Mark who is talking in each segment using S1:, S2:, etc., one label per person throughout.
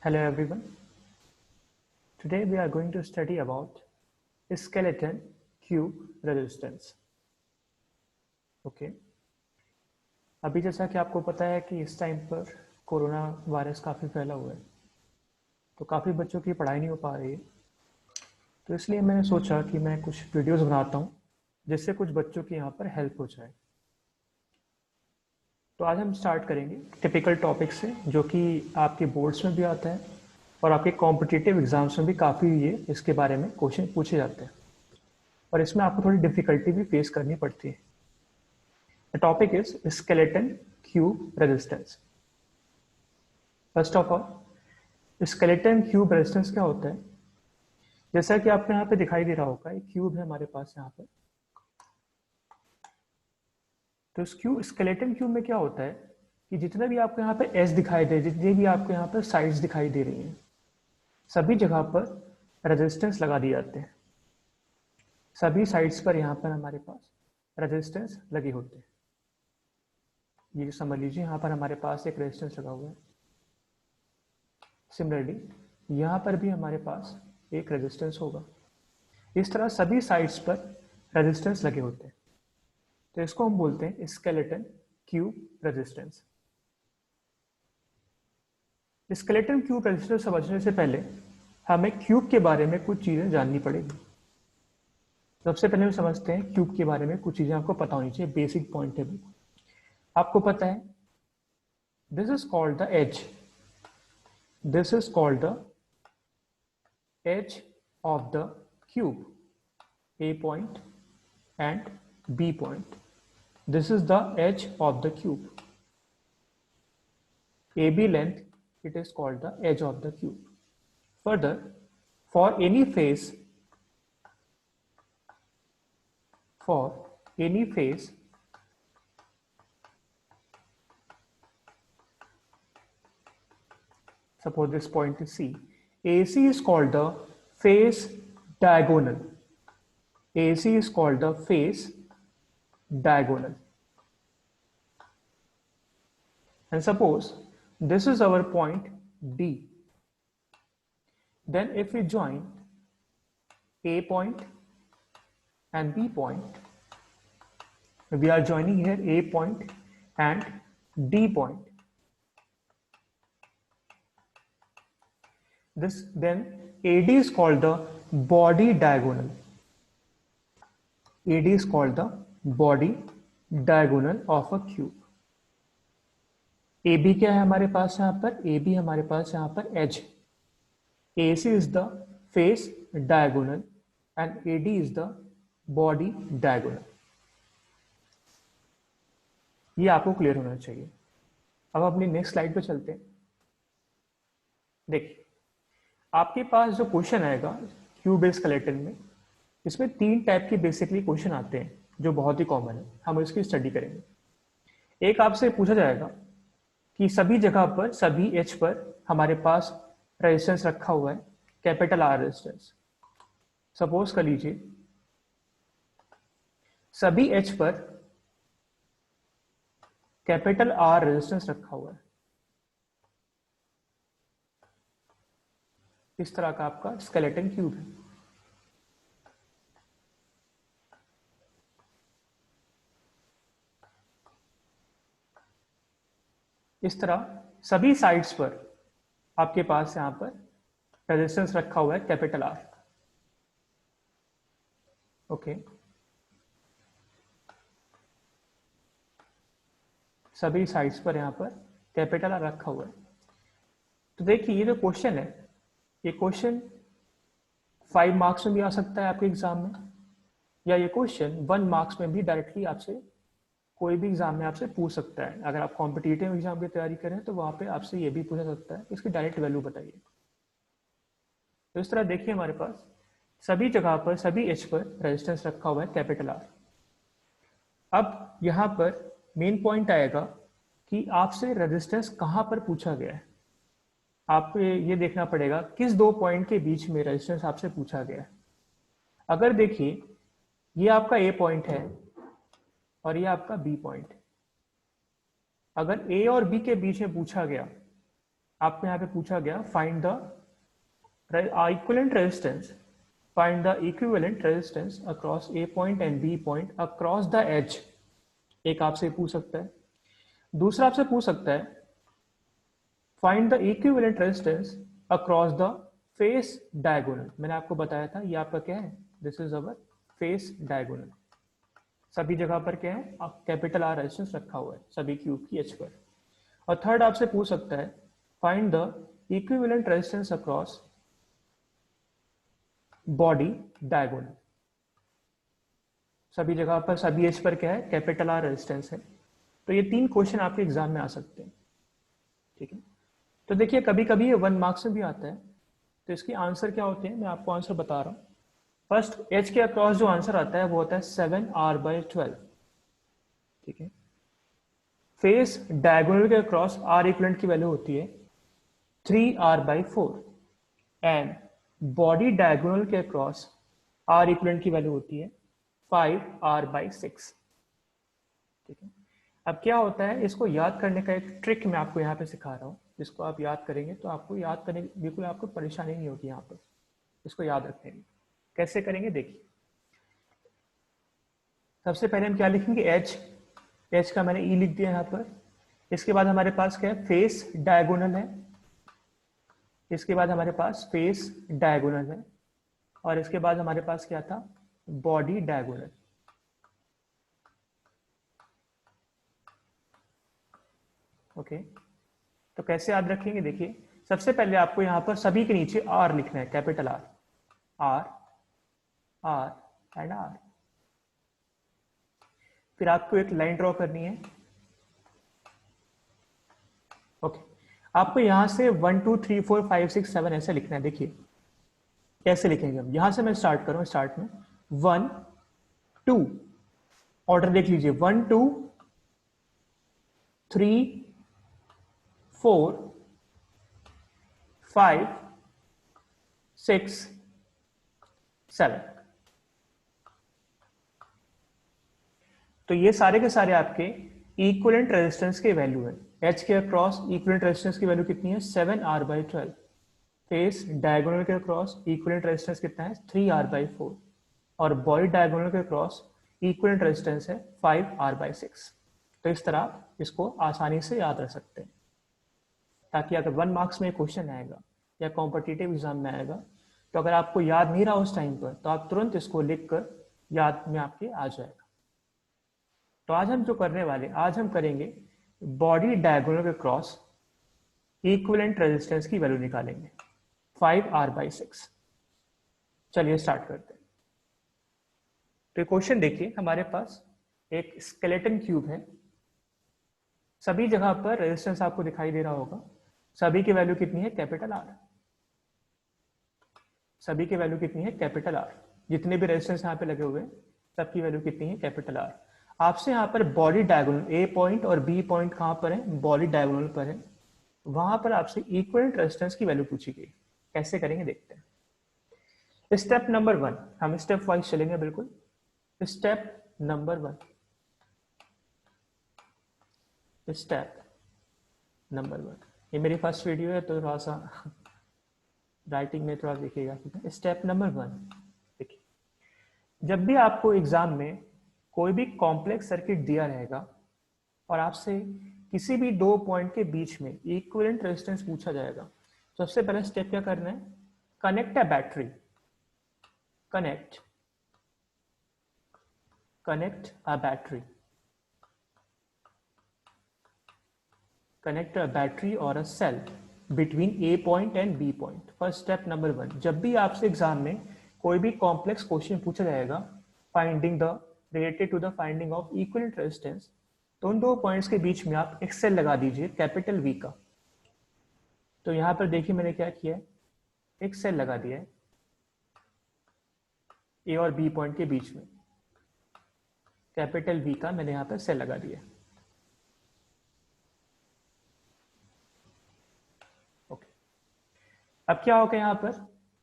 S1: Hello everyone. Today we are going to study about skeleton cube resistance. Okay. अभी जैसा कि आपको पता है कि इस टाइम पर कोरोना वायरस काफ़ी फैला हुआ है, तो काफ़ी बच्चों की पढ़ाई नहीं हो पा रही है। तो इसलिए मैंने सोचा कि मैं कुछ वीडियोस बनाता हूँ जिससे कुछ बच्चों की यहाँ पर हेल्प हो जाए। तो आज हम स्टार्ट करेंगे टिपिकल टॉपिक से, जो कि आपके बोर्ड्स में भी आता है और आपके कॉम्पिटिटिव एग्जाम्स में भी काफ़ी ये इसके बारे में क्वेश्चन पूछे जाते हैं, और इसमें आपको थोड़ी डिफिकल्टी भी फेस करनी पड़ती है। The topic is skeleton cube resistance. First of all, skeleton cube resistance क्या होता है? जैसा कि आपको यहाँ पे दिखाई दे रहा होगा, एक क्यूब है हमारे पास यहाँ पर। तो इस स्केलेटन क्यूब में क्या होता है कि जितना भी आपको यहाँ पे एज दिखाई दे, जितने भी आपको यहाँ पर साइड्स दिखाई दे रही हैं, सभी जगह पर रेजिस्टेंस लगा दिए जाते हैं। सभी साइड्स पर यहाँ पर हमारे पास रेजिस्टेंस लगे होते हैं। ये समझ लीजिए, यहाँ पर हमारे पास एक रेजिस्टेंस लगा हुआ है। सिमिलरली यहाँ पर भी हमारे पास एक रेजिस्टेंस होगा। इस तरह सभी साइड्स पर रेजिस्टेंस लगे होते हैं, तो इसको हम बोलते हैं skeleton cube resistance. Skeleton cube resistance समझने से पहले हमें क्यूब के बारे में कुछ चीजें जाननी पड़ेगी। सबसे पहले हम समझते हैं क्यूब के बारे में कुछ चीजें आपको पता होनी चाहिए, बेसिक पॉइंट है। आपको पता है, this is called the edge, this is called the edge of the cube, A point and B point. This is the edge of the cube. AB length, it is called the edge of the cube. Further, for any face, suppose this point is C, AC is called the face diagonal. AC is called the face diagonal. And suppose this is our point D. Then if we join A point and B point, we are joining here A point and D point. Then AD is called the body diagonal. AD is called the body diagonal of a cube. AB क्या है हमारे पास यहाँ पर? AB हमारे पास यहाँ पर edge. AC is the face diagonal and AD is the body diagonal. ये आपको क्लियर होना चाहिए। अब अपनी नेक्स्ट स्लाइड पे चलते हैं। देखिए, आपके पास जो क्वेश्चन आएगा क्यूब बेस्ड स्केलेटन में, इसमें 3 टाइप के बेसिकली क्वेश्चन आते हैं जो बहुत ही कॉमन है। हम इसकी स्टडी करेंगे। एक आपसे पूछा जाएगा कि सभी जगह पर, सभी एच पर हमारे पास रेजिस्टेंस रखा हुआ है, कैपिटल आर रेजिस्टेंस। सपोज कर लीजिए सभी एच पर कैपिटल आर रेजिस्टेंस रखा हुआ है। इस तरह का आपका स्केलेटन क्यूब है। इस तरह सभी साइड्स पर आपके पास यहां पर रेजिस्टेंस रखा हुआ है कैपिटल आर। ओके, सभी साइड्स पर यहां पर कैपिटल आर रखा हुआ है। तो देखिए, ये जो क्वेश्चन है, ये क्वेश्चन 5 मार्क्स में भी आ सकता है आपके एग्जाम में, या ये क्वेश्चन 1 मार्क्स में भी डायरेक्टली आपसे कोई भी एग्जाम में आपसे पूछ सकता है। अगर आप कॉम्पिटिटिव एग्जाम की तैयारी करें तो वहां पे आपसे ये भी पूछा सकता है, इसकी डायरेक्ट वैल्यू बताइए। तो इस तरह देखिए, हमारे पास सभी जगह पर, सभी एच पर रेजिस्टेंस रखा हुआ है कैपिटल आर। अब यहां पर मेन पॉइंट आएगा कि आपसे रेजिस्टेंस कहां पर पूछा गया है। आपको ये देखना पड़ेगा किस 2 पॉइंट के बीच में रेजिस्टेंस आपसे पूछा गया है। अगर देखिए, ये आपका ए पॉइंट है और ये आपका बी पॉइंट। अगर ए और बी के बीच में पूछा गया, आपको यहाँ पे पूछा गया find the equivalent resistance, find the equivalent resistance across A point and B point across the edge. एक आपसे पूछ सकता है। दूसरा आपसे पूछ सकता है find the equivalent resistance across the face diagonal. मैंने आपको बताया था ये आपका क्या है, this is our face diagonal. सभी जगह पर क्या है, आप कैपिटल आर रेजिस्टेंस रखा हुआ है सभी क्यूब की एच पर। और थर्ड आपसे पूछ सकता है find the equivalent resistance across body diagonal. सभी जगह पर सभी एज पर क्या है, कैपिटल आर रेजिस्टेंस है। तो ये 3 क्वेश्चन आपके एग्जाम में आ सकते हैं, ठीक है। तो देखिए कभी कभी ये 1 मार्क्स में भी आता है, तो इसके आंसर क्या होते हैं मैं आपको आंसर बता रहा हूँ। फर्स्ट एच के अक्रॉस जो आंसर आता है वो होता है 7r/12, ठीक है। फेस डायगोनल के अक्रॉस आर इक्विवेलेंट की वैल्यू होती है 3r/4 एंड बॉडी डायगोनल के अक्रॉस आर इक्विवेलेंट की वैल्यू होती है 5r/6, ठीक है। अब क्या होता है, इसको याद करने का एक ट्रिक मैं आपको यहाँ पे सिखा रहा हूँ, जिसको आप याद करेंगे तो आपको याद करने बिल्कुल आपको परेशानी नहीं होगी यहाँ पर इसको याद रखने में। कैसे करेंगे देखिए, सबसे पहले हम क्या लिखेंगे, एच। एच का मैंने ई लिख दिया यहाँ पर। इसके बाद हमारे पास क्या है, फेस डायगोनल है। इसके बाद हमारे पास फेस डायगोनल है और इसके बाद हमारे पास क्या था, बॉडी डायगोनल। ओके, तो कैसे याद रखेंगे देखिए, सबसे पहले आपको यहां पर सभी के नीचे आर लिखना है, capital R, R R and R. फिर आपको एक लाइन ड्रॉ करनी है। ओके, आपको यहां से 1 2 3 4 5 6 7 ऐसे लिखना है। देखिए कैसे लिखेंगे हम, यहां से मैं स्टार्ट करूं, स्टार्ट में 1 2, ऑर्डर देख लीजिए, 1 2 3 4 5 6 7। तो ये सारे के सारे आपके इक्विवेलेंट रेजिस्टेंस के वैल्यू है। एच के अक्रॉस इक्विवेलेंट रेजिस्टेंस की वैल्यू कितनी है, 7r/12। फेस डायगोनल के अक्रॉस इक्विवेलेंट रेजिस्टेंस कितना है, 3r/4 और बॉडी डायगोनल के अक्रॉस इक्विवेलेंट रेजिस्टेंस है 5r/6। तो इस तरह इसको आसानी से याद रख सकते हैं, ताकि अगर 1 मार्क्स में क्वेश्चन आएगा या कॉम्पिटिटिव एग्जाम में आएगा तो अगर आपको याद नहीं रहा उस टाइम पर तो आप तुरंत इसको लिख कर याद में आपके आ जाएगा। तो आज हम जो करने वाले, आज हम करेंगे बॉडी डायगोनल के क्रॉस इक्विवेलेंट रेजिस्टेंस की वैल्यू निकालेंगे 5r/6। चलिए स्टार्ट करते हैं। तो क्वेश्चन देखिए, हमारे पास एक स्केलेटन क्यूब है। सभी जगह पर रेजिस्टेंस आपको दिखाई दे रहा होगा। सभी की वैल्यू कितनी है, कैपिटल आर। सभी की वैल्यू कितनी है, कैपिटल आर। जितने भी रेजिस्टेंस यहाँ पे लगे हुए हैं सबकी वैल्यू कितनी है, कैपिटल आर। आपसे यहाँ पर बॉडी डायगोनल, ए पॉइंट और बी पॉइंट कहाँ पर है, बॉडी डायगोनल पर है। वहां पर आपसे इक्विवेलेंट रेजिस्टेंस की वैल्यू पूछी गई। कैसे करेंगे देखते हैं। स्टेप नंबर 1, हम स्टेप वाइज चलेंगे बिल्कुल। स्टेप नंबर 1, स्टेप नंबर 1, ये मेरी फर्स्ट वीडियो है तो थोड़ा सा राइटिंग में थोड़ा देखिएगा, ठीक है। स्टेप नंबर 1 देखिए, जब भी आपको एग्जाम में कोई भी कॉम्प्लेक्स सर्किट दिया रहेगा और आपसे किसी भी 2 पॉइंट के बीच में इक्विवेलेंट रेजिस्टेंस पूछा जाएगा, तो सबसे पहला स्टेप क्या करना है, connect a battery. Connect a battery, connect a battery or a cell between A point and B point। First step number 1, जब भी आपसे एग्जाम में कोई भी कॉम्प्लेक्स क्वेश्चन पूछा जाएगा finding the related to the finding of equivalent resistance, तो उन 2 पॉइंट्स के बीच में आप एक सेल लगा दीजिए कैपिटल V का। तो यहां पर देखिए मैंने क्या किया है, एक सेल लगा दिया है A और B पॉइंट के बीच में, कैपिटल V का मैंने यहां पर सेल लगा दिया है। अब क्या होगा, यहाँ पर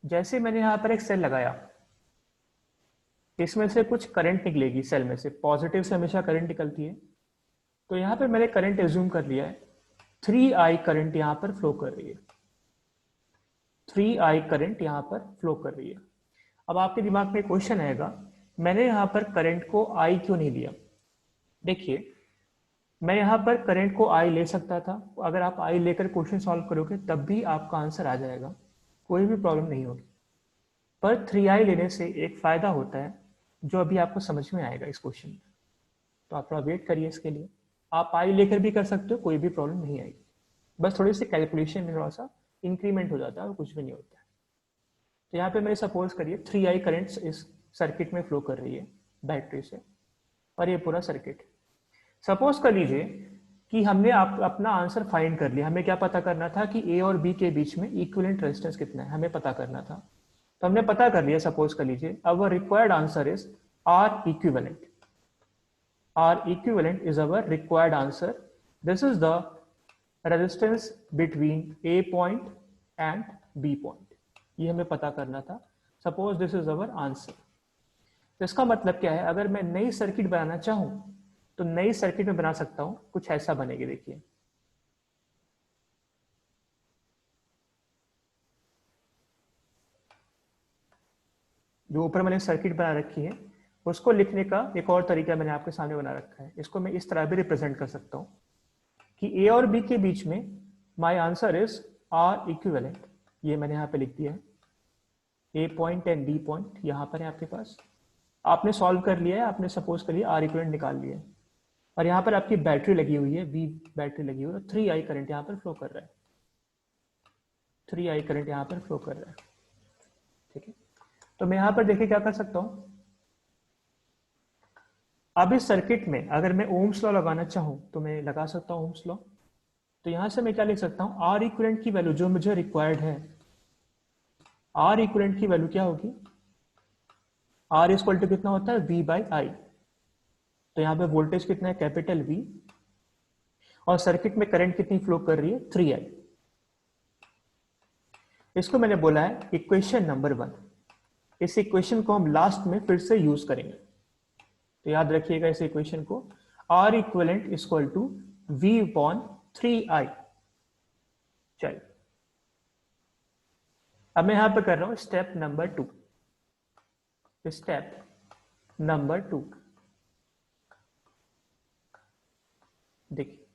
S1: जैसे मैंने यहाँ पर एक सेल लगाया, इसमें से कुछ करंट निकलेगी सेल में से, पॉजिटिव से हमेशा करंट निकलती है। तो यहाँ पर मैंने करंट एज्यूम कर लिया है 3I करंट यहां पर फ्लो कर रही है, 3I करंट यहां पर फ्लो कर रही है। अब आपके दिमाग में क्वेश्चन आएगा, मैंने यहां पर करंट को I क्यों नहीं लिया? देखिए, मैं यहां पर करंट को I ले सकता था, अगर आप I लेकर क्वेश्चन सॉल्व करोगे तब भी आपका आंसर आ जाएगा, कोई भी प्रॉब्लम नहीं होगी। पर 3I लेने से एक फायदा होता है जो अभी आपको समझ में आएगा इस क्वेश्चन में, तो आप थोड़ा वेट करिए इसके लिए। आप I लेकर भी कर सकते हो, कोई भी प्रॉब्लम नहीं आएगी, बस थोड़ी सी कैलकुलेशन में थोड़ा सा इंक्रीमेंट हो जाता है और कुछ भी नहीं होता है। तो यहाँ पे मैं सपोज करिए 3I करंट इस सर्किट में फ्लो कर रही है बैटरी से, और ये पूरा सर्किट। सपोज कर लीजिए कि हमने अपना आंसर फाइंड कर लिया, हमें क्या पता करना था कि ए और बी के बीच में इक्विवेलेंट रेजिस्टेंस कितना है, हमें पता करना था। तो हमने पता कर लिया, सपोज कर लीजिए our required answer is R equivalent. R equivalent is our required answer. This is the resistance between A point and B point, ये हमें पता करना था। Suppose this is our answer. तो इसका मतलब क्या है, अगर मैं नई सर्किट बनाना चाहूं तो नई सर्किट में बना सकता हूं, कुछ ऐसा बनेगी। देखिए, जो ऊपर मैंने सर्किट बना रखी है उसको लिखने का एक और तरीका मैंने आपके सामने बना रखा है। इसको मैं इस तरह भी रिप्रेजेंट कर सकता हूं कि ए और बी के बीच में my answer is R equivalent. ये मैंने यहाँ पे लिख दिया है, A point and B point यहाँ पर है आपके पास। आपने सॉल्व कर लिया है, आपने सपोज कर लिया आर इक्विवेलेंट निकाल लिया है, और यहाँ पर आपकी बैटरी लगी हुई है, वी बैटरी लगी हुई है, 3I करंट यहाँ पर फ्लो कर रहा है, 3I करंट यहाँ पर फ्लो कर रहा है। ठीक है, तो मैं यहाँ पर देखिए क्या कर सकता हूँ। अब इस सर्किट में अगर मैं ओम्स लॉ लगाना चाहूँ तो मैं लगा सकता हूँ ओम्स लॉ। तो यहाँ से मैं क्या लिख सकता हूँ, आर इक्विवेलेंट की वैल्यू जो मुझे रिक्वायर्ड है, आर इक्विवेलेंट की वैल्यू क्या होगी, आर इक्वल टू कितना होता है, वी बाई आई। तो यहाँ पे वोल्टेज कितना है, कैपिटल वी, और सर्किट में करंट कितनी फ्लो कर रही है, 3I। इसको मैंने बोला है इक्वेशन नंबर 1। इस इक्वेशन को हम लास्ट में फिर से यूज करेंगे, तो याद रखिएगा इस इक्वेशन को, R equivalent equal to V upon 3I। चलिए, अब मैं यहां पर कर रहा हूं स्टेप नंबर 2। स्टेप नंबर 2 देखिए,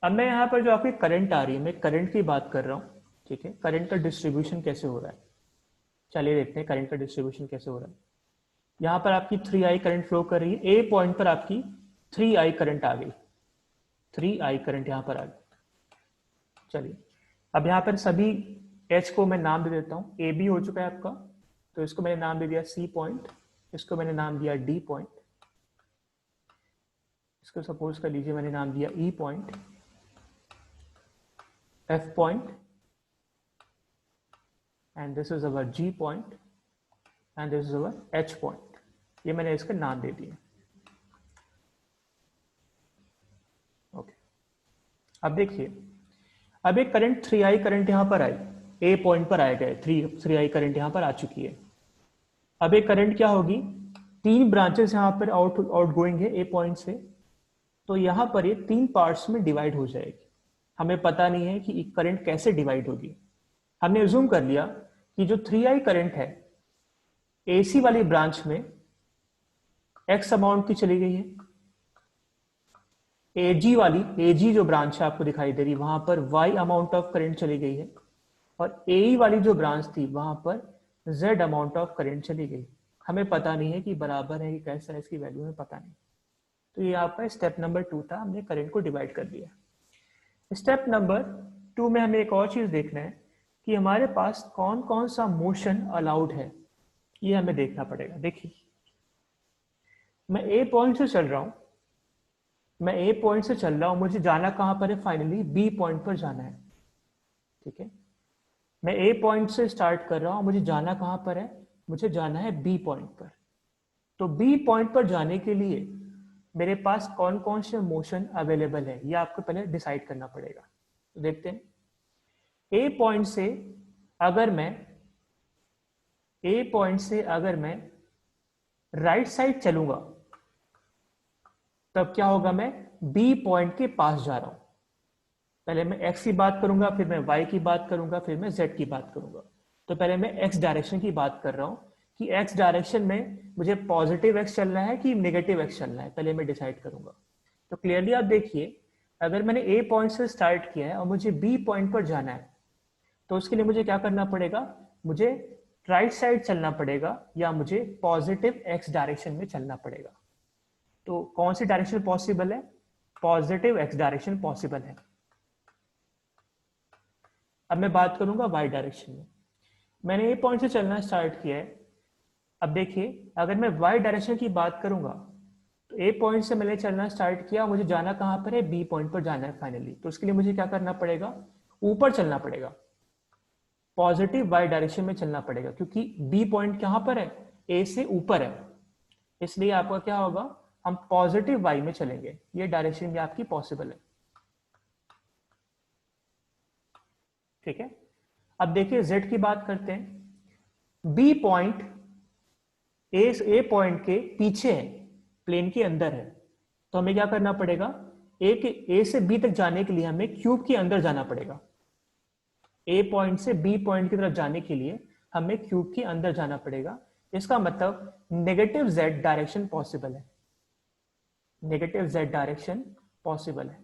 S1: अब मैं यहां पर जो आपकी करंट आ रही है, मैं करंट की बात कर रहा हूं। ठीक है, करंट का डिस्ट्रीब्यूशन कैसे हो रहा है, चलिए देखते हैं करंट का डिस्ट्रीब्यूशन कैसे हो रहा है। यहां पर आपकी 3I करंट फ्लो कर रही है, ए पॉइंट पर आपकी 3I करंट आ गई, 3I करंट यहां पर आ गई। चलिए, अब यहां पर सभी एच को मैं नाम दे देता हूं। ए बी हो चुका है आपका, तो इसको मैंने नाम दे दिया सी पॉइंट, इसको मैंने नाम दिया डी पॉइंट, इसको सपोज कर लीजिए मैंने नाम दिया E point, F point, and this is our G point, and this is our H point. ये मैंने इसके नाम दे दिए। ओके, अब देखिए, अब एक करंट 3I करंट यहां पर आई, ए पॉइंट पर आया गया, 3I करंट यहां पर आ चुकी है। अब एक करंट क्या होगी, 3 ब्रांचेस यहां पर आउट गोइंग है ए पॉइंट से, तो यहां पर ये 3 पार्ट्स में डिवाइड हो जाएगी। हमें पता नहीं है कि करंट कैसे डिवाइड होगी। हमने अज्यूम कर लिया कि जो 3I करंट है एसी वाली ब्रांच में एक्स अमाउंट की चली गई है, एजी जो ब्रांच है आपको दिखाई दे रही, वहां पर वाई अमाउंट ऑफ करंट चली गई है, और एई वाली जो ब्रांच थी वहां पर जेड अमाउंट ऑफ करंट चली गई। हमें पता नहीं है कि बराबर है कि कैसा है, इसकी वैल्यू हमें पता नहीं। तो ये आपका स्टेप नंबर 2 था, हमने करंट को डिवाइड कर दिया। स्टेप नंबर 2 में हमें एक और चीज देखना है कि हमारे पास कौन कौन सा मोशन अलाउड है, ये हमें देखना पड़ेगा। देखिए, मैं ए पॉइंट से चल रहा हूं, मुझे जाना कहां पर है, फाइनली बी पॉइंट पर जाना है। ठीक है, मैं ए पॉइंट से स्टार्ट कर रहा हूं, मुझे जाना कहां पर है, मुझे जाना है बी पॉइंट पर। तो बी पॉइंट पर जाने के लिए मेरे पास कौन कौन से मोशन अवेलेबल है, ये आपको पहले डिसाइड करना पड़ेगा। तो देखते हैं, ए पॉइंट से अगर मैं राइट साइड चलूंगा तब क्या होगा, मैं बी पॉइंट के पास जा रहा हूं। पहले मैं x की बात करूंगा, फिर मैं y की बात करूंगा, फिर मैं z की बात करूंगा। तो पहले मैं x डायरेक्शन की बात कर रहा हूं कि x डायरेक्शन में मुझे पॉजिटिव x चलना है कि नेगेटिव x चलना है, पहले मैं डिसाइड करूंगा। तो क्लियरली आप देखिए, अगर मैंने a पॉइंट से स्टार्ट किया है और मुझे b पॉइंट पर जाना है, तो उसके लिए मुझे क्या करना पड़ेगा, मुझे राइट साइड चलना पड़ेगा या मुझे पॉजिटिव x डायरेक्शन में चलना पड़ेगा। तो कौन सी डायरेक्शन पॉसिबल है, पॉजिटिव x डायरेक्शन पॉसिबल है। अब मैं बात करूंगा y डायरेक्शन में। मैंने ए पॉइंट से चलना स्टार्ट किया है। अब देखिए, अगर मैं y डायरेक्शन की बात करूंगा, तो ए पॉइंट से मैंने चलना स्टार्ट किया, मुझे जाना कहां पर है, बी पॉइंट पर जाना है फाइनली। तो उसके लिए मुझे क्या करना पड़ेगा, ऊपर चलना पड़ेगा, पॉजिटिव y डायरेक्शन में चलना पड़ेगा, क्योंकि बी पॉइंट कहां पर है, ए से ऊपर है। इसलिए आपका क्या होगा, हम पॉजिटिव y में चलेंगे। ये डायरेक्शन भी आपकी पॉसिबल है। ठीक है। अब देखिए z की बात करते हैं। बी पॉइंट ए पॉइंट के पीछे है, प्लेन के अंदर है। तो हमें क्या करना पड़ेगा, ए से बी तक जाने के लिए हमें क्यूब के अंदर जाना पड़ेगा। ए पॉइंट से बी पॉइंट की तरफ जाने के लिए हमें क्यूब के अंदर जाना पड़ेगा। इसका मतलब नेगेटिव z डायरेक्शन पॉसिबल है, नेगेटिव z डायरेक्शन पॉसिबल है।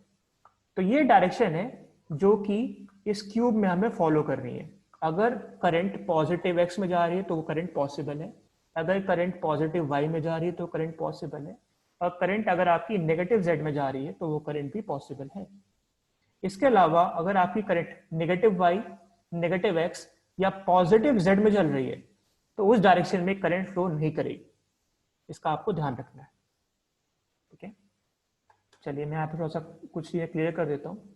S1: तो ये डायरेक्शन है जो कि इस क्यूब में हमें फॉलो करनी है। अगर करंट पॉजिटिव x में जा रही है तो वो करंट पॉसिबल है, अगर करंट पॉजिटिव y में जा रही है तो करंट पॉसिबल है, और करंट अगर आपकी नेगेटिव z में जा रही है तो वो करंट भी पॉसिबल है। इसके अलावा अगर आपकी current negative y, negative x या पॉजिटिव z में चल रही है तो उस डायरेक्शन में करंट फ्लो नहीं करेगी। इसका आपको ध्यान रखना है। ठीक है, चलिए मैं यहाँ पे थोड़ा सा कुछ चीजें क्लियर कर देता हूँ।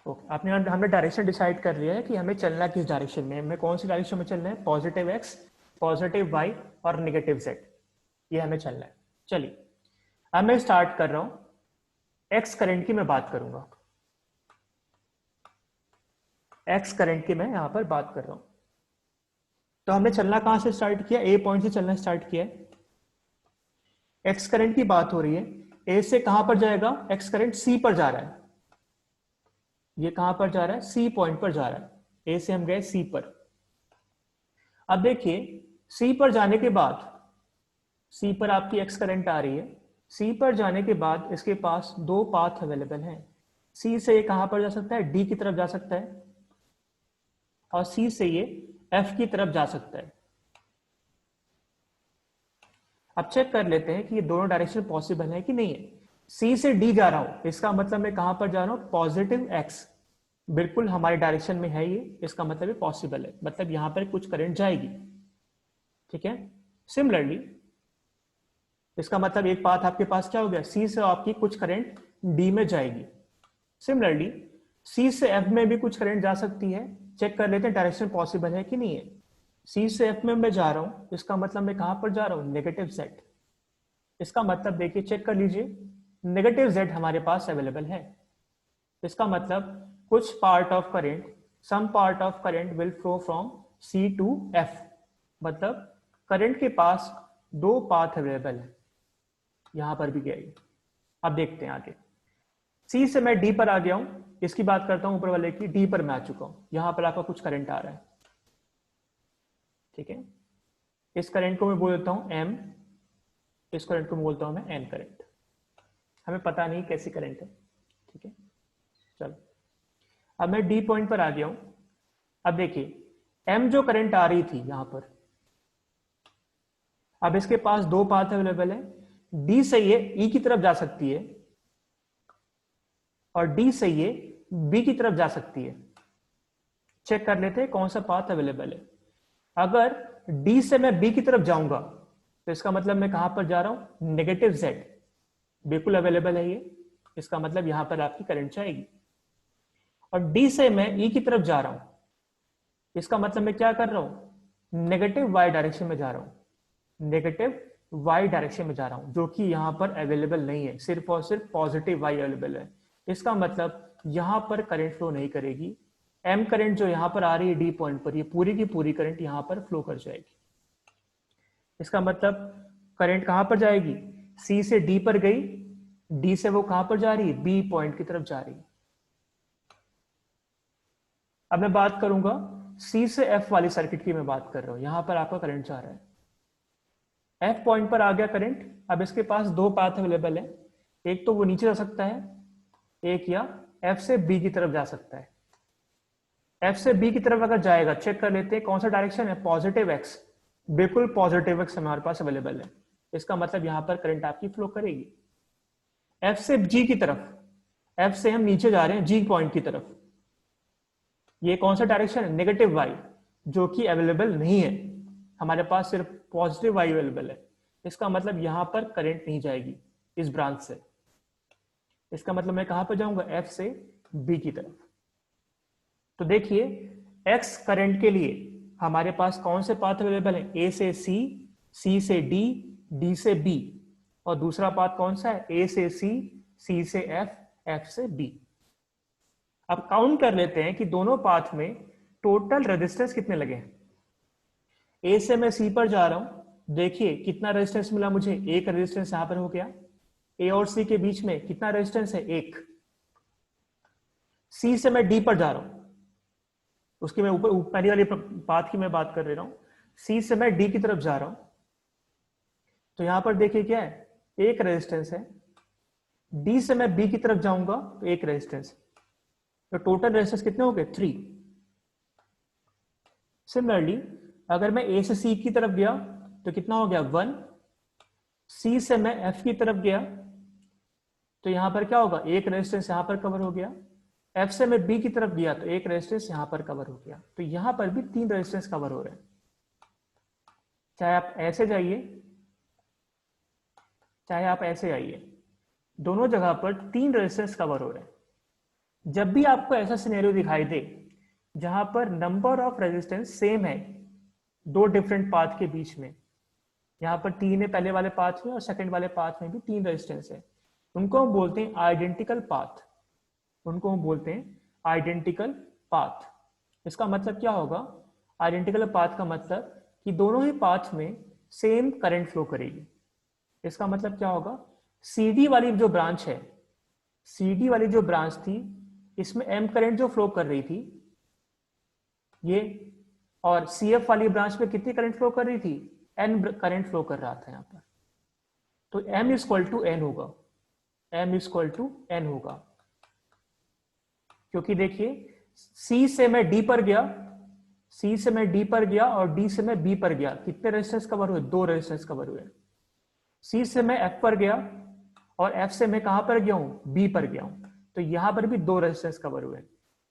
S1: ओके, आपने हमने डायरेक्शन डिसाइड कर लिया है कि हमें चलना किस डायरेक्शन में, हमें कौन सी डायरेक्शन में चलना है, पॉजिटिव x, पॉजिटिव y और नेगेटिव z, ये हमें चलना है। चलिए अब मैं स्टार्ट कर रहा हूं। x करंट की मैं बात करूंगा, x करंट की मैं यहां पर बात कर रहा हूं। तो हमने चलना कहां से स्टार्ट किया, a पॉइंट से चलना स्टार्ट किया है। x करंट की बात हो रही है, a से कहां पर जाएगा, x करंट c पर जा रहा है। ये कहां पर जा रहा है, सी पॉइंट पर जा रहा है। ए से हम गए सी पर। अब देखिए, सी पर जाने के बाद, सी पर आपकी एक्स करंट आ रही है। सी पर जाने के बाद इसके पास दो पाथ अवेलेबल हैं। सी से ये कहां पर जा सकता है, डी की तरफ जा सकता है, और सी से ये एफ की तरफ जा सकता है। अब चेक कर लेते हैं कि ये दोनों डायरेक्शन पॉसिबल है कि नहीं है। सी से डी जा रहा हूं, इसका मतलब मैं कहां पर जा रहा हूं, पॉजिटिव एक्स, बिल्कुल हमारे डायरेक्शन में है ये। इसका मतलब ये पॉसिबल है, मतलब यहां पर कुछ करंट जाएगी। ठीक है, सिमिलरली इसका मतलब एक पाथ आपके पास क्या हो गया, सी से आपकी कुछ करंट डी में जाएगी। सिमिलरली सी से एफ में भी कुछ करंट जा सकती है। चेक कर लेते हैं डायरेक्शन पॉसिबल है कि नहीं है। सी से एफ में मैं जा रहा हूं, इसका मतलब मैं कहां पर जा रहा हूं, नेगेटिव जेड। इसका मतलब देखिए, चेक कर लीजिए, नेगेटिव जेड हमारे पास अवेलेबल है। इसका मतलब कुछ part of current, some part of current will flow from C to F. मतलब करंट के पास दो पाथ अवेलेबल है, यहां पर भी गया। अब देखते हैं आगे। सी से मैं डी पर आ गया हूं, इसकी बात करता हूं ऊपर वाले की। डी पर मैं आ चुका हूं, यहां पर आपका कुछ करंट आ रहा है। ठीक है, इस करंट को मैं बोल देता हूं एम, इस करंट को मैं बोलता हूं मैं एन करंट। हमें पता नहीं कैसी करंट है। ठीक है, चलो अब मैं डी पॉइंट पर आ गया हूं। अब देखिए, एम जो करंट आ रही थी यहां पर, अब इसके पास दो पाथ अवेलेबल है। डी से ये ई की तरफ जा सकती है, और डी से ये बी की तरफ जा सकती है। चेक कर लेते हैं कौन सा पाथ अवेलेबल है। अगर डी से मैं बी की तरफ जाऊंगा तो इसका मतलब मैं कहां पर जा रहा हूं, नेगेटिव जेड, बिल्कुल अवेलेबल है ये। इसका मतलब यहां पर आपकी करंट जाएगी। और डी से मैं ई की तरफ जा रहा हूं, इसका मतलब मैं क्या कर रहा हूं, नेगेटिव वाई डायरेक्शन में जा रहा हूं, नेगेटिव वाई डायरेक्शन में जा रहा हूं, जो कि यहां पर अवेलेबल नहीं है। सिर्फ और सिर्फ पॉजिटिव वाई अवेलेबल है। इसका मतलब यहां पर करंट फ्लो नहीं करेगी, एम करंट जो यहाँ पर आ रही है डी पॉइंट पर, ये पूरी की पूरी करंट यहाँ पर फ्लो कर जाएगी। इसका मतलब करंट कहाँ पर जाएगी, सी से डी पर गई, डी से वो कहाँ पर जा रही है, बी पॉइंट की तरफ जा रही है। अब मैं बात करूंगा सी से एफ वाली सर्किट की, मैं बात कर रहा हूं, यहां पर आपका करंट जा रहा है, एफ पॉइंट पर आ गया करंट। अब इसके पास दो पाथ अवेलेबल है, एक तो वो नीचे जा सकता है, एक या एफ से बी की तरफ जा सकता है। एफ से बी की तरफ अगर जाएगा, चेक कर लेते हैं कौन सा डायरेक्शन है, पॉजिटिव एक्स, बिल्कुल पॉजिटिव एक्स हमारे पास अवेलेबल है। इसका मतलब यहां पर करंट आपकी फ्लो करेगी। एफ से जी की तरफ, एफ से हम नीचे जा रहे हैं जी पॉइंट की तरफ, ये कौन सा डायरेक्शन है, नेगेटिव वाई, जो कि अवेलेबल नहीं है, हमारे पास सिर्फ पॉजिटिव वाई अवेलेबल है। इसका मतलब यहां पर करंट नहीं जाएगी इस ब्रांच से। इसका मतलब मैं कहां पर जाऊंगा, एफ से बी की तरफ। तो देखिए एक्स करंट के लिए हमारे पास कौन से पाथ अवेलेबल है, ए से सी, सी से डी, डी से बी, और दूसरा पाथ कौन सा है, ए से सी से एफ, एफ से बी। अब काउंट कर लेते हैं कि दोनों पाथ में टोटल रेजिस्टेंस कितने लगे हैं। ए से मैं सी पर जा रहा हूं, देखिए कितना रेजिस्टेंस मिला मुझे, एक रेजिस्टेंस यहां पर हो गया, ए और सी के बीच में कितना रेजिस्टेंस है, एक। सी से मैं डी पर जा रहा हूं, उसकी मैं ऊपर पहली वाली पाथ की मैं बात कर रहा हूं, सी से मैं डी की तरफ जा रहा हूं, तो यहां पर देखिए क्या है, एक रेजिस्टेंस है। डी से मैं बी की तरफ जाऊंगा तो एक रेजिस्टेंस, तो टोटल रेजिस्टेंस कितने हो गए, 3। सिमिलरली अगर मैं ए से सी की तरफ गया तो कितना हो गया, 1। सी से मैं एफ की तरफ गया तो यहां पर क्या होगा, एक रेजिस्टेंस यहां पर कवर हो गया। एफ से मैं बी की तरफ गया तो एक रेजिस्टेंस यहां पर कवर हो गया, तो यहां पर भी 3 रेजिस्टेंस कवर हो रहे हैं। चाहे आप ऐसे जाइए, चाहे आप ऐसे आइए, दोनों जगह पर 3 रेजिस्टेंस कवर हो रहे हैं। जब भी आपको ऐसा सिनेरियो दिखाई दे जहां पर नंबर ऑफ रेजिस्टेंस सेम है दो डिफरेंट पाथ के बीच में, यहां पर 3 है पहले वाले पाथ में और सेकंड वाले पाथ में भी 3 रेजिस्टेंस है, उनको हम बोलते हैं आइडेंटिकल पाथ, उनको हम बोलते हैं आइडेंटिकल पाथ। इसका मतलब क्या होगा, आइडेंटिकल पाथ का मतलब कि दोनों ही पाथ में सेम करंट फ्लो करेगी। इसका मतलब क्या होगा, सीडी वाली जो ब्रांच है, सीडी वाली जो ब्रांच थी, इसमें एम करंट जो फ्लो कर रही थी ये, और सीएफ वाली ब्रांच में कितनी करंट फ्लो कर रही थी, एन करंट फ्लो कर रहा था यहां पर। तो M is equal to N होगा, M is equal to N होगा, क्योंकि देखिए सी से मैं डी पर गया, सी से मैं डी पर गया और डी से मैं बी पर गया, कितने रेजिस्टेंस कवर हुए, 2 रेजिस्टेंस कवर हुए। सी से मैं एफ पर गया और एफ से मैं कहां पर गया हूं, बी पर गया हूं, तो यहां पर भी 2 रेजिस्टेंस कवर हुए।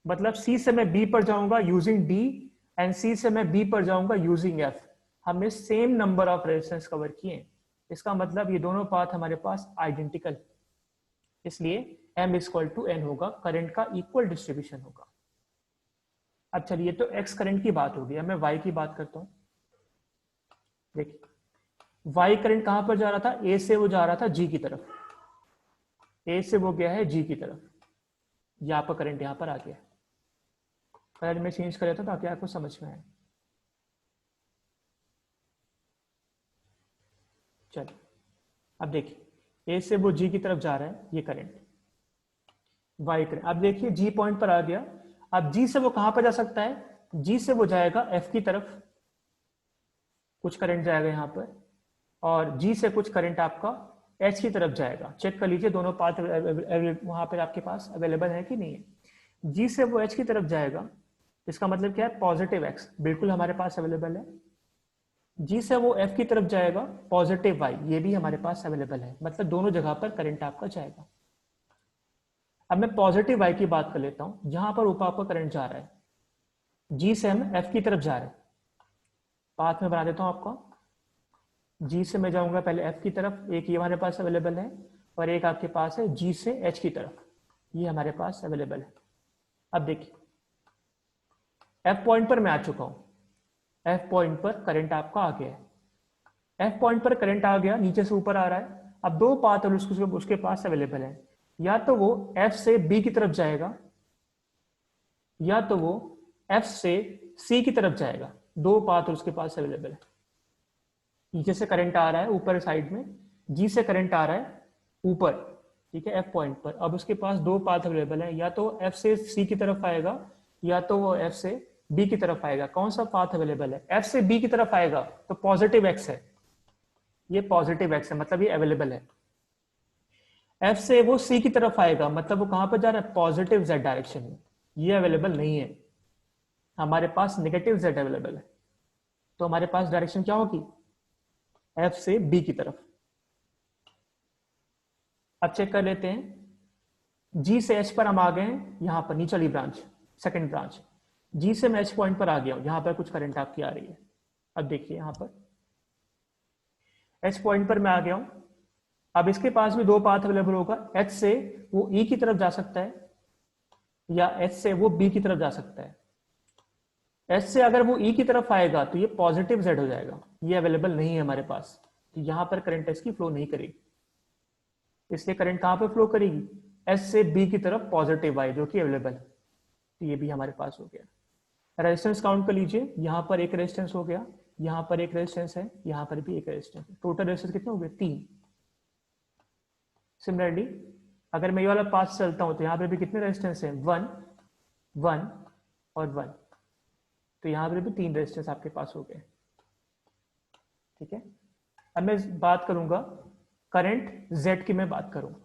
S1: मतलब सी से मैं बी पर जाऊंगा यूजिंग डी एंड सी से मैं बी पर जाऊंगा यूजिंग एफ, हमने same number of resistance cover किए। इसका मतलब ये दोनों पाथ हमारे पास आइडेंटिकल, इसलिए m इक्वल टू एन होगा, करंट का इक्वल डिस्ट्रीब्यूशन होगा। अब चलिए, तो x करंट की बात होगी, अब मैं y की बात करता हूं। देखिए y करंट कहां पर जा रहा था, a से वो जा रहा था g की तरफ, a से वो गया है g की तरफ, यहां पर करंट यहां पर आ गया। पहले मैं चेंज कर देता हूं ताकि आपको समझ में आए। चलिए अब देखिए, a से वो g की तरफ जा रहा है, ये करंट y करंट। अब देखिए g पॉइंट पर आ गया, अब g से वो कहां पर जा सकता है, g से वो जाएगा f की तरफ, कुछ करंट जाएगा यहां पर, और g से कुछ करंट आपका h की तरफ जाएगा। चेक कर लीजिए दोनों पाथ वहां पर आपके पास अवेलेबल है कि नहीं है। g से वो h की तरफ जाएगा, इसका मतलब क्या है, पॉजिटिव x बिल्कुल हमारे पास अवेलेबल है। g से वो f की तरफ जाएगा, पॉजिटिव y, ये भी हमारे पास अवेलेबल है, मतलब दोनों जगह पर करंट आपका जाएगा। अब मैं पॉजिटिव y की बात कर लेता हूं, जहां पर ऊपर आपका करंट जा रहा है, g से हम f की तरफ जा रहे हैं, पाथ में बना देता हूं आपको। g से मैं जाऊंगा पहले f की तरफ, एक ये हमारे पास अवेलेबल है, और एक आपके पास है g से h की तरफ, ये हमारे पास अवेलेबल है। अब देखिए f पॉइंट पर मैं आ चुका हूं, f पॉइंट पर करंट आपका आ गया है, f पॉइंट पर करंट आ गया, नीचे से ऊपर आ रहा है। अब दो पाथ और उसके पास अवेलेबल है, या तो वो f से b की तरफ जाएगा, या तो वो F से C की तरफ जाएगा, दो पाथ उसके पास अवेलेबल है। नीचे से करंट आ रहा है ऊपर साइड में, G से करंट आ रहा है ऊपर, ठीक है, F पॉइंट पर। अब उसके पास दो पाथ अवेलेबल है, या तो F से C की तरफ आएगा या तो वो F से B की तरफ आएगा। कौन सा पाथ अवेलेबल है? F से B की तरफ आएगा तो पॉजिटिव X है, ये पॉजिटिव X है, मतलब ये अवेलेबल है। F से वो C की तरफ आएगा, मतलब वो कहां पर जा रहा है? पॉजिटिव Z डायरेक्शन में, ये अवेलेबल नहीं है। हमारे पास नेगेटिव Z अवेलेबल है, तो हमारे पास डायरेक्शन क्या होगी? F से B की तरफ। अब चेक कर लेते हैं, G से H पर हम आ गए हैं, यहां पर नीचे ब्रांच, सेकंड ब्रांच। G से मैं H पॉइंट पर आ गया हूं, यहां पर कुछ करंट आपकी आ रही है। अब देखिए यहां पर H पॉइंट पर मैं आ गया हूं। अब इसके पास भी दो पाथ अवेलेबल होगा, H से वो E की तरफ जा सकता है या H से वो B की तरफ जा सकता है। H से अगर वो E की तरफ आएगा तो ये पॉजिटिव Z हो जाएगा, ये अवेलेबल नहीं है हमारे पास, तो यहां पर करंट इसकी फ्लो नहीं करेगी। इसलिए करंट कहां पर फ्लो करेगी? S से B की तरफ पॉजिटिव आई, जो कि अवेलेबल है, तो ये भी हमारे पास हो गया। रेजिस्टेंस काउंट कर लीजिए, यहां पर एक रेजिस्टेंस हो गया, यहां पर एक रेजिस्टेंस है, यहां पर भी एक रेजिस्टेंस है, टोटल रेजिस्टेंस कितने हो गए? 3। सिमिलरली अगर मैं ये वाला पाथ चलता हूं तो यहां पर भी कितने रेजिस्टेंस है? 1, 1 और 1, तो यहां पर भी 3 रेजिस्टेंस आपके पास हो गए। ठीक है, अब मैं बात करूंगा करंट Z की, मैं बात करूंगा,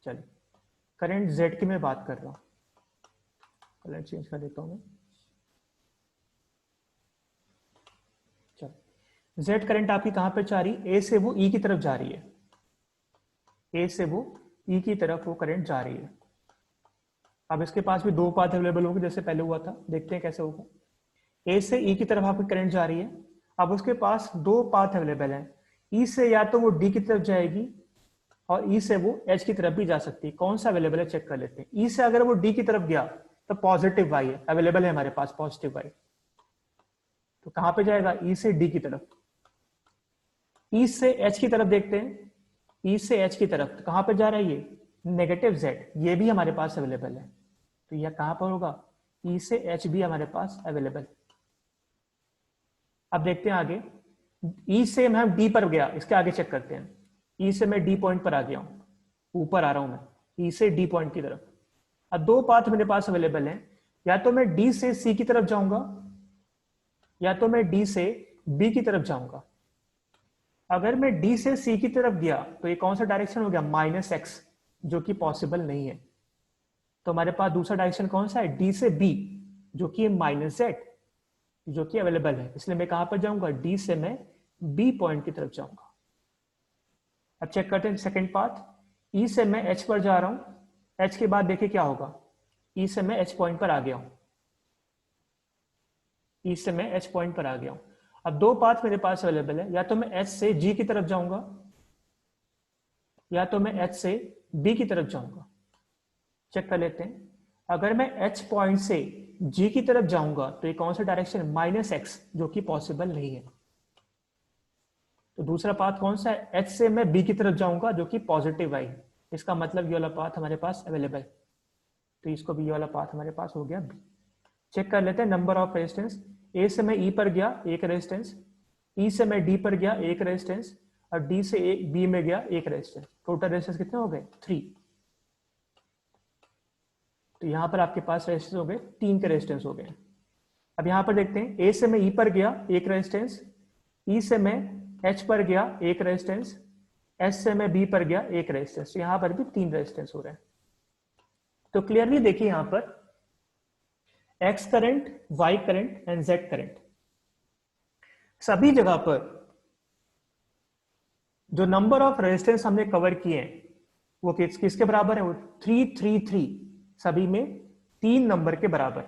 S1: चलिए करंट Z की मैं बात कर रहा हूं, कलर चेंज कर देता हूं मैं। चलो, Z करंट आपकी कहां पर जा रही है? A से वो E की तरफ जा रही है, A से वो E की तरफ वो करंट जा रही है। अब इसके पास भी दो पाथ अवेलेबल होंगे जैसे पहले हुआ था, देखते हैं कैसे होगा। A से E की तरफ आपकी करंट जा रही है, अब उसके पास दो पाथ अवेलेबल है। E से या तो वो D की तरफ जाएगी और E से वो H की तरफ भी जा सकती है। कौन सा अवेलेबल है चेक कर लेते हैं। E से अगर वो D की तरफ गया तो पॉजिटिव Y है, अवेलेबल है हमारे पास पॉजिटिव Y, तो कहां पे जाएगा? E से D की तरफ। E से H की तरफ देखते हैं, E से H की तरफ तो कहां पर जा रहा है? ये नेगेटिव Z, ये भी हमारे पास अवेलेबल है, तो यह कहां पर होगा? E से H भी हमारे पास अवेलेबल। अब देखते हैं आगे, E से मैं D पर गया, इसके आगे चेक करते हैं। E से मैं D पॉइंट पर आ गया हूं, ऊपर आ रहा हूं मैं E से D पॉइंट की तरफ। अब दो पाथ मेरे पास अवेलेबल हैं, या तो मैं D से C की तरफ जाऊंगा या तो मैं D से B की तरफ जाऊंगा। अगर मैं D से C की तरफ गया तो ये कौन सा डायरेक्शन हो गया? -x, जो कि पॉसिबल नहीं है। तो हमारे पास दूसरा डायरेक्शन कौन सा है? D से B, जो कि -z, जो कि अवेलेबल है। इसलिए मैं कहां पर जाऊंगा? D से मैं B पॉइंट की तरफ जाऊंगा। अब चेक करते हैं सेकंड पाथ, E से मैं H पर जा रहा हूं, H के बाद देखिए क्या होगा। E से मैं H पॉइंट पर आ गया हूं, E से मैं H पॉइंट पर आ गया हूं। अब दो पाथ मेरे पास अवेलेबल है, या तो मैं H से G की तरफ जाऊंगा या तो मैं H से B की तरफ जाऊंगा। चेक कर लेते हैं, अगर मैं H पॉइंट से G की तरफ जाऊंगा तो ये कौन सा डायरेक्शन? -x, जो कि पॉसिबल नहीं है। तो दूसरा पाथ कौन सा है? H से मैं B की तरफ जाऊंगा, जो कि पॉजिटिव आई, इसका मतलब ये वाला पाथ हमारे पास अवेलेबल, तो इसको भी ये वाला पाथ हमारे पास हो गया B। चेक कर लेते हैं नंबर ऑफ रेजिस्टेंस। A से मैं E पर गया, एक रेजिस्टेंस, E से मैं D पर गया, एक रेजिस्टेंस, और D से B में गया, एक रेजिस्टेंस। टोटल रेजिस्टेंस कितने हो गए? 3। तो यहां पर आपके पास रेजिस्टेंस हो गए 3 के रेजिस्टेंस हो गए। अब यहां पर देखते हैं, A से मैं E पर गया, एक रेजिस्टेंस, E से मैं H पर गया, एक रेजिस्टेंस, H से मैं B पर गया, एक रेजिस्टेंस। यहां पर भी 3 रेजिस्टेंस हो रहे हैं। तो क्लियरली देखिए यहां पर X current, Y current and Z current, सभी जगह पर जो नंबर ऑफ रेजिस्टेंस हमने कवर किए हैं वो किसके बराबर है? वो 333, सभी में 3 नंबर के बराबर।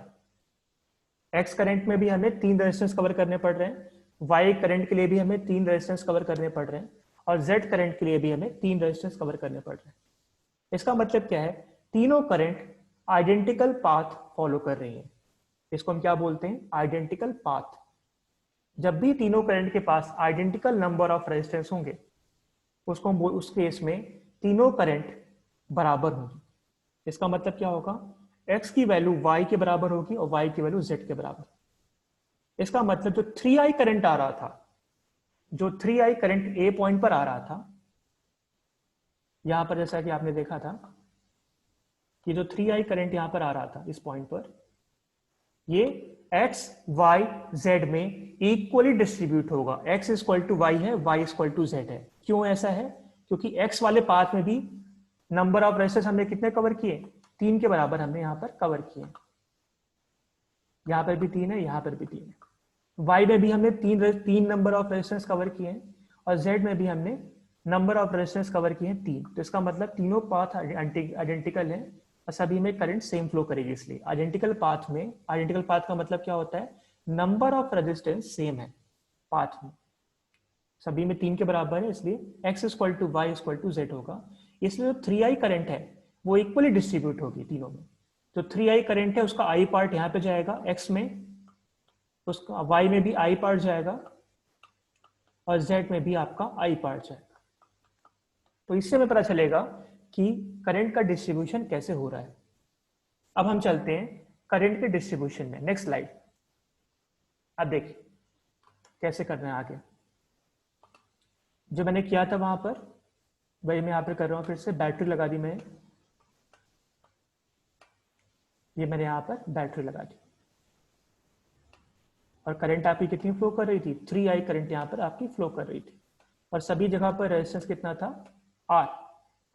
S1: X करंट में भी हमें 3 रेजिस्टेंस कवर करने पड़ रहे हैं, Y करंट के लिए भी हमें 3 रेजिस्टेंस कवर करने पड़ रहे हैं, और Z करंट के लिए भी हमें 3 रेजिस्टेंस कवर करने पड़ रहे हैं। इसका मतलब क्या है? तीनों करंट आइडेंटिकल पाथ फॉलो कर रही हैं। इसको हम क्या बोलते हैं? Identical path. जब भी तीनों करंट के पास आइडेंटिकल नंबर ऑफ रेजिस्टेंस होंगे, उसको हम उस केस में तीनों करंट बराबर होंगी। इसका मतलब क्या होगा, x की वैल्यू y के बराबर होगी और y की वैल्यू z के बराबर। इसका मतलब जो 3i करंट आ रहा था, जो 3i करंट a पॉइंट पर आ रहा था, यहां पर जैसा कि आपने देखा था कि जो 3i करंट यहां पर आ रहा था इस पॉइंट पर, ये x y z में इक्वली डिस्ट्रीब्यूट होगा। x इक्वल टू वाई है, y इक्वल टू z है। क्यों ऐसा है? क्योंकि x वाले पाथ में भी नंबर ऑफ रेसिस्टेंस हमने कितने कवर किए, 3 के बराबर हमने यहां पर कवर किए। यहां पर भी 3 है, यहां पर भी 3 है। y में भी हमने तीन नंबर ऑफ रेसिस्टेंस कवर किए हैं और z में भी हमने नंबर ऑफ रेसिस्टेंस कवर किए हैं 3। तो इसका मतलब तीनों पाथ आइडेंटिकल है और सभी में करंट सेम फ्लो करेगी। इसलिए आइडेंटिकल पाथ में, आइडेंटिकल पाथ का मतलब क्या होता है, नंबर ऑफ रेजिस्टेंस सेम है पाथ में, सभी में 3 के बराबर है, इसलिए x equal to Y equal to Z होगा। इसलिए जो 3i करंट है वो इक्वली डिस्ट्रीब्यूट होगी तीनों में। जो 3i करंट है उसका i पार्ट यहाँ पे जाएगा x में, उसका y में भी i पार्ट जाएगा और z में भी आपका i पार्ट जाएगा। तो इससे हमें पता चलेगा कि करंट का डिस्ट्रीब्यूशन कैसे हो रहा है। अब हम चलते हैं करंट के डिस्ट्रीब्यूशन में। Next slide. अब देखिए कैसे करना है आगे। जो मैंने किया था वहां पर वही मैं यहां पर कर रहा हूं। फिर से बैटरी लगा दी मैं, ये मैंने यहां पर बैटरी लगा दी और करंट आपकी कितनी फ्लो कर रही थी, 3i करंट यहां पर आपकी फ्लो कर रही थी और सभी जगह पर रेजिस्टेंस कितना था, R।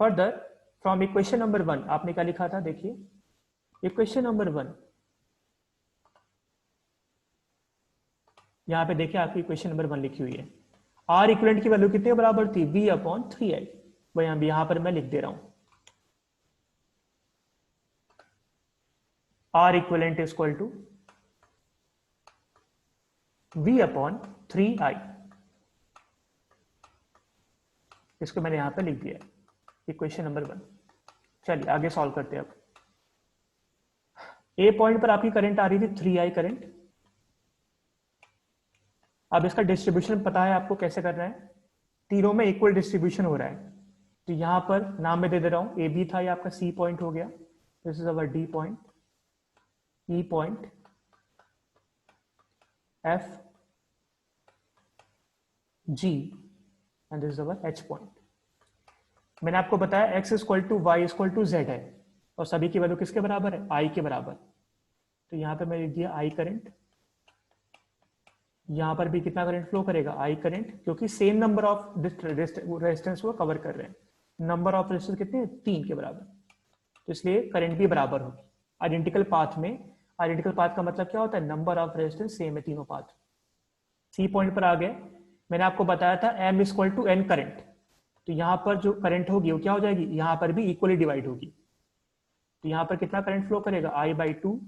S1: Further from equation number 1 आपने क्या लिखा था, देखिए इक्वेशन नंबर 1, यहां पे देखिए आपकी इक्वेशन नंबर 1 लिखी हुई है। R इक्विवेलेंट की वैल्यू कितने बराबर थी, V अपॉन 3i। वह यहां पर मैं लिख दे रहा हूं, R equivalent is equal to V upon 3i। इसको मैंने यहां पर लिख दिया इक्वेशन नंबर 1। चलिए आगे सॉल्व करते हैं। अब ए पॉइंट पर आपकी करंट आ रही थी 3i करंट। अब इसका डिस्ट्रीब्यूशन पता है आपको कैसे करना है, तीनों में इक्वल डिस्ट्रीब्यूशन हो रहा है। तो यहां पर नाम में दे दे रहा हूं, ए बी था, ये आपका सी पॉइंट हो गया, this is our D point, E point, F, G and this is our H point. मैंने आपको बताया X equal to Y equal to Z है और सभी की वैल्यू किसके बराबर है, आई के बराबर। तो यहां पर मैं लिख दिया आई करंट, यहां पर भी कितना करंट फ्लो करेगा, आई करंट, क्योंकि सेम नंबर ऑफ रेजिस्टेंस को कवर कर रहे हैं। नंबर ऑफ रेजिस्टेंस कितने, 3 के बराबर, तो इसलिए करंट भी बराबर होगी आइडेंटिकल पाथ में। आइडेंटिकल पाथ का मतलब क्या होता है, नंबर ऑफ रेजिस्टेंस सेम है तीनों पाथ। सी पॉइंट पर आ गए, मैंने आपको बताया था M equal to N current, तो यहां पर जो करंट होगी वो क्या हो जाएगी, यहां पर भी इक्वली डिवाइड होगी। तो यहां पर कितना करंट फ्लो करेगा, आई बाई 2,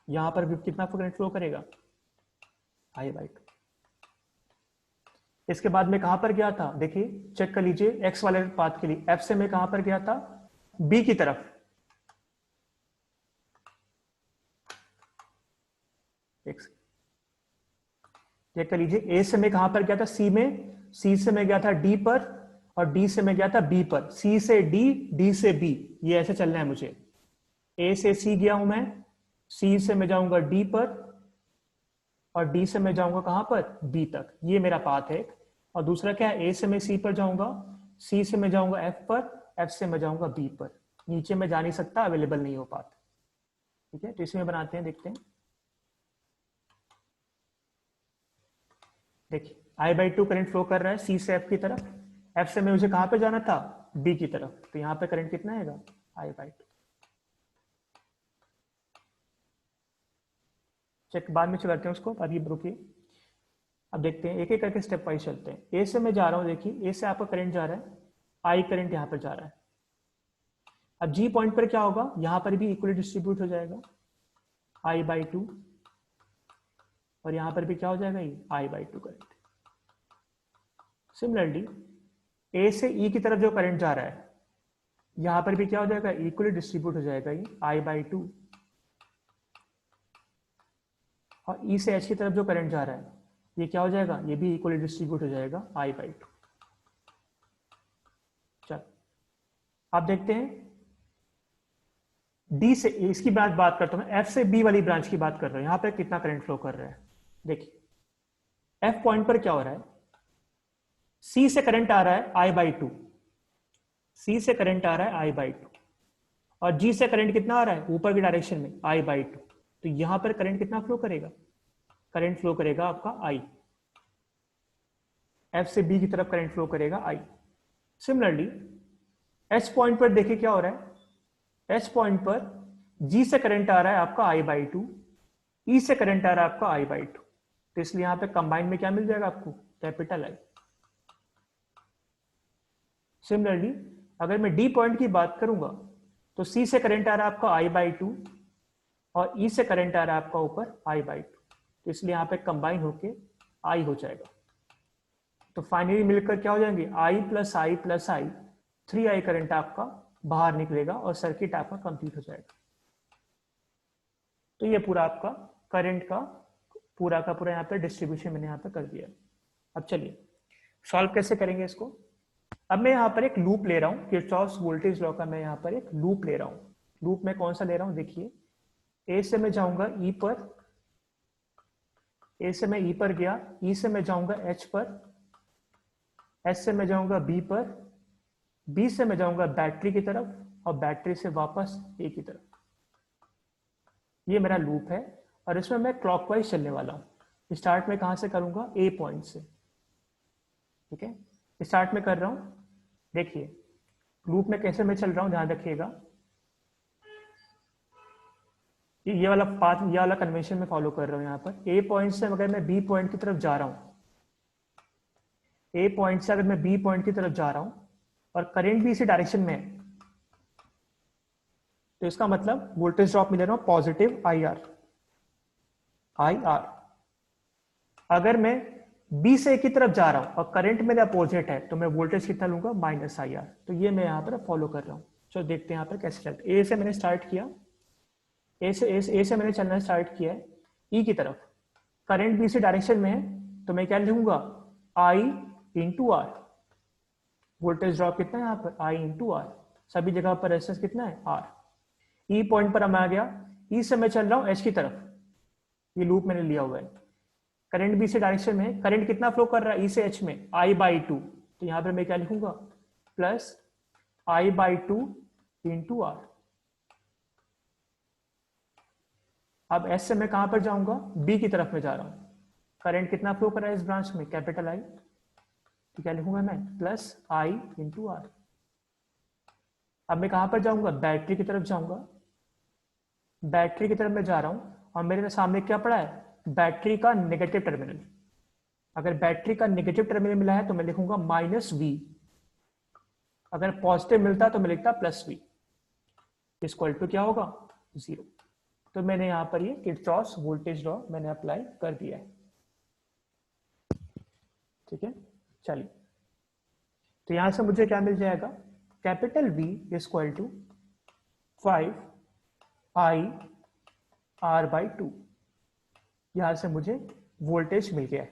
S1: यहां पर भी कितना करंट फ्लो करेगा, आई बाई 2। इसके बाद मैं कहां पर गया था, देखिए चेक कर लीजिए, एक्स वाले पाथ के लिए एफ से मैं कहां पर गया था, बी की तरफ। चेक कर लीजिए, ए से मैं कहां पर गया था, सी में, सी से मैं गया था डी पर और डी से मैं गया था बी पर। सी से डी, डी से बी, ये ऐसे चलना है मुझे। ए से सी गया हूं मैं, सी से मैं जाऊंगा डी पर और डी से मैं जाऊंगा कहां पर, बी तक। ये मेरा पाथ है। और दूसरा क्या है, ए से मैं सी पर जाऊंगा, सी से मैं जाऊंगा एफ पर, एफ से मैं जाऊंगा बी पर। नीचे मैं जा नहीं सकता, अवेलेबल नहीं हो पाथ। ठीक है, तो इसमें बनाते हैं, देखते हैं। देखिए आई बाई 2 करंट फ्लो कर रहा है सी से एफ की तरफ, एफ से मैं मुझे कहां पे जाना था, बी की तरफ। तो यहां पे करंट कितना आएगा, आई बाई 2। चेक बाद में करते हैं उसको, अभी रुकिए। अब देखते हैं, एक एक करके स्टेप वाइज चलते हैं। ए से मैं जा रहा हूं, देखिए ए से आपका करंट जा रहा है, आई करंट यहां पर जा रहा है। अब जी पॉइंट पर क्या होगा, यहां पर भी इक्वली डिस्ट्रीब्यूट हो जाएगा, आई बाई 2, और यहां पर भी क्या हो जाएगा, ये आई बाई 2 करंट। सिमिलरली ए से ई की तरफ जो करंट जा रहा है, यहां पर भी क्या हो जाएगा, इक्वली डिस्ट्रीब्यूट हो जाएगा, ये आई बाई 2। और ई से एच की तरफ जो करंट जा रहा है, ये क्या हो जाएगा, ये भी इक्वली डिस्ट्रीब्यूट हो जाएगा, आई बाई 2। चलो आप देखते हैं, डी से, इसकी ब्रांच बात करता हूँ, एफ से बी वाली ब्रांच की बात कर रहा हूँ। यहाँ पे कितना करंट फ्लो कर रहा है, देखिए एफ पॉइंट पर क्या हो रहा है, सी से करंट आ रहा है I/2, सी से करंट आ रहा है I/2, और जी से करंट कितना आ रहा है ऊपर की डायरेक्शन में I/2। तो यहां पर करंट कितना फ्लो करेगा, करंट फ्लो करेगा आपका I, एफ से बी की तरफ करंट फ्लो करेगा I। सिमिलरली एच पॉइंट पर देखिए क्या हो रहा है, एच पॉइंट पर जी से करंट आ रहा है आपका I/2, ई से करंट आ रहा है आपका I/2। तो इसलिए यहां पे कंबाइन में क्या मिल जाएगा आपको, कैपिटल I। सिमिलरली अगर मैं डी पॉइंट की बात करूंगा तो सी से करंट आ रहा है आपका I/2 और ई से करंट आ रहा है आपका ऊपर I/2। तो इसलिए यहां पे कंबाइन होके I हो जाएगा। तो फाइनली मिलकर क्या हो जाएंगे, I+I+I, 3I करंट आपका बाहर निकलेगा और सर्किट आपका कंप्लीट हो जाएगा। तो ये पूरा आपका करंट का पूरा यहाँ पे डिस्ट्रीब्यूशन मैंने यहाँ पे कर दिया। अब चलिए सॉल्व कैसे करेंगे इसको। अब मैं यहाँ पर एक लूप ले रहा हूँ, किरचॉफ्स वोल्टेज लॉ का मैं यहाँ पर एक लूप ले रहा हूँ। लूप में कौन सा ले रहा हूँ, देखिए ए से मैं जाऊंगा ई पर, ए से मैं ई पर गया, ई से मैं जाऊंगा एच पर, एच से मैं जाऊंगा बी पर, बी से मैं जाऊंगा बैटरी की तरफ और बैटरी से वापस ए की तरफ। ये मेरा लूप है और इसमें मैं क्लॉकवाइज चलने वाला हूँ। स्टार्ट में कहाँ से करूंगा, ए पॉइंट से, ठीक है। स्टार्ट में कर रहा हूँ, देखिए लूप में कैसे मैं चल रहा हूँ, ध्यान रखिएगा। ये वाला पाथ, ये वाला कन्वेंशन में फॉलो कर रहा हूँ। यहाँ पर ए पॉइंट से अगर मैं बी पॉइंट की तरफ जा रहा हूँ, ए पॉइंट से अगर मैं बी पॉइंट की तरफ जा रहा हूँ और करंट भी इसी डायरेक्शन में है, तो इसका मतलब वोल्टेज ड्रॉप मिल रहा हूँ पॉजिटिव IR। अगर मैं बी से ए की तरफ जा रहा हूँ और करंट मेरे अपोजिट है, तो मैं वोल्टेज कितना लूंगा, -IR। तो ये मैं यहाँ पर फॉलो कर रहा हूँ। चलो देखते हैं यहाँ पर कैसे चलता है। ए से मैंने स्टार्ट किया, ए से मैंने चलना स्टार्ट किया है ई की तरफ, करंट भी इसी डायरेक्शन में है, तो मैं क्या लिखूंगा, I/R। वोल्टेज ड्रॉप कितना है यहाँ पर, I/R। सभी जगह पर रेजिस्टेंस कितना है, R। ई पॉइंट पर हम आ गया, ई से मैं चल रहा हूँ एच की तरफ, ये लूप मैंने लिया हुआ है, करंट भी इसी डायरेक्शन में है, करंट कितना फ्लो कर रहा है ई से एच में, I/2। तो यहाँ पर मैं क्या लिखूंगा, प्लस I/2 × R। अब एस से मैं कहां पर जाऊंगा, बी की तरफ में जा रहा हूं, करंट कितना फ्लो कर रहा है इस ब्रांच में, कैपिटल I। तो क्या लिखूंगा मैं, प्लस I/R। अब मैं कहां पर जाऊंगा, बैटरी की तरफ जाऊंगा, बैटरी की तरफ मैं जा रहा हूं और मेरे सामने क्या पड़ा है, बैटरी का नेगेटिव टर्मिनल। अगर बैटरी का नेगेटिव टर्मिनल मिला है तो मैं लिखूंगा -V, अगर पॉजिटिव मिलता तो मैं लिखता +V, इक्वल टू क्या होगा, 0। तो मैंने यहां पर ये किरचॉफ्स वोल्टेज लॉ मैंने अप्लाई कर दिया है, ठीक है। चलिए तो यहां से मुझे क्या मिल जाएगा, capital V equal to 5IR/2। यहां से मुझे वोल्टेज मिल गया है।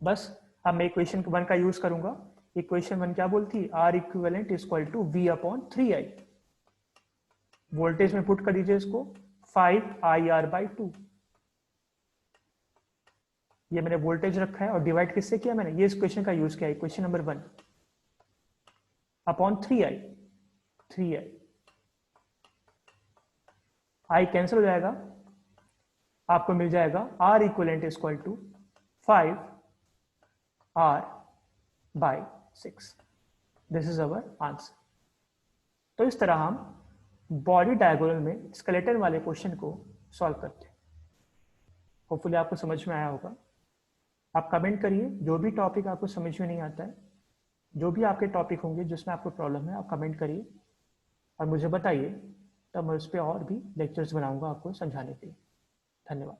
S1: बस अब मैं इक्वेशन 1 का यूज करूंगा। इक्वेशन 1 क्या बोलती है, R equivalent equal to V/3I। Voltage में पुट कर दीजिए इसको, 5IR/2। ये मैंने वोल्टेज रखा है और डिवाइड किससे किया मैंने, ये इस क्वेश्चन का यूज किया, equation number 1 upon 3I। I cancel हो जाएगा, आपको मिल जाएगा R equivalent equal to 5R/6। This is our answer. तो इस तरह हम बॉडी डायगोनल में स्केलेटन वाले क्वेश्चन को सॉल्व करते हैं। होपफुली आपको समझ में आया होगा। आप कमेंट करिए, जो भी टॉपिक आपको समझ में नहीं आता है, जो भी आपके टॉपिक होंगे जिसमें आपको प्रॉब्लम है, आप कमेंट करिए और मुझे बताइए, तब मैं उस पर और भी लेक्चर्स बनाऊंगा आपको समझाने के लिए। धन्यवाद।